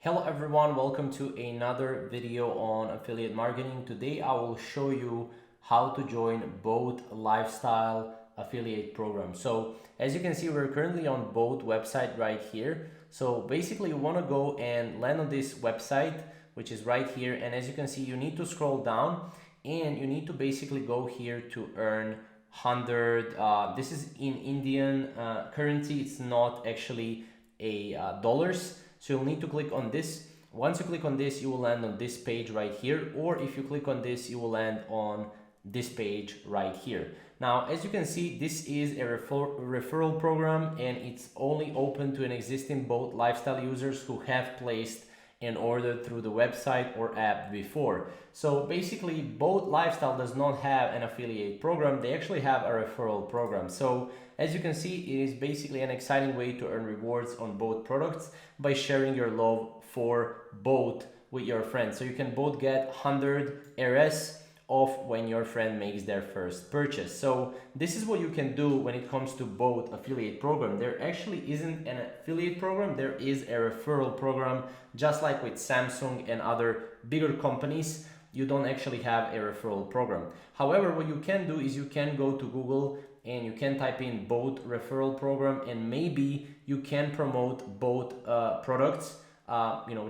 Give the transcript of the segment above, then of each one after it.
Hello everyone, welcome to another video on affiliate marketing. Today I will show you how to join boAt lifestyle affiliate program. So as you can see, we're currently on boAt website right here. So basically you want to go and land on this website, which is right here. And as you can see, you need to scroll down and you need to basically go here to earn 100. This is in Indian currency. It's not actually a dollars. So you'll need to click on this. Once you click on this, you will land on this page right here. Or if you click on this, you will land on this page right here. Now, as you can see, this is a referral program and it's only open to an existing boAt lifestyle users who have placed an order through the website or app before. So basically, boAt lifestyle does not have an affiliate program. They actually have a referral program. So as you can see, it is basically an exciting way to earn rewards on boAt products by sharing your love for boAt with your friends. So you can both get 100 RS off when your friend makes their first purchase. So this is what you can do when it comes to boAt affiliate program. There actually isn't an affiliate program, there is a referral program. Just like with Samsung and other bigger companies, you don't actually have a referral program. However, what you can do is you can go to Google and you can type in boAt referral program, and maybe you can promote boAt products,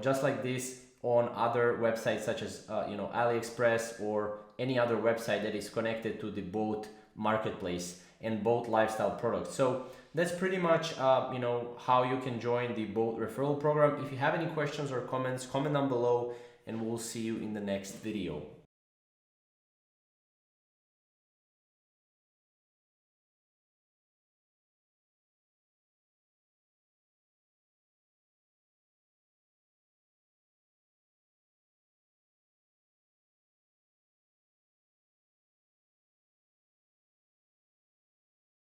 just like this on other websites such as AliExpress or any other website that is connected to the boAt marketplace and boAt lifestyle products. So that's pretty much how you can join the boAt referral program. If you have any questions or comments, comment down below and we'll see you in the next video.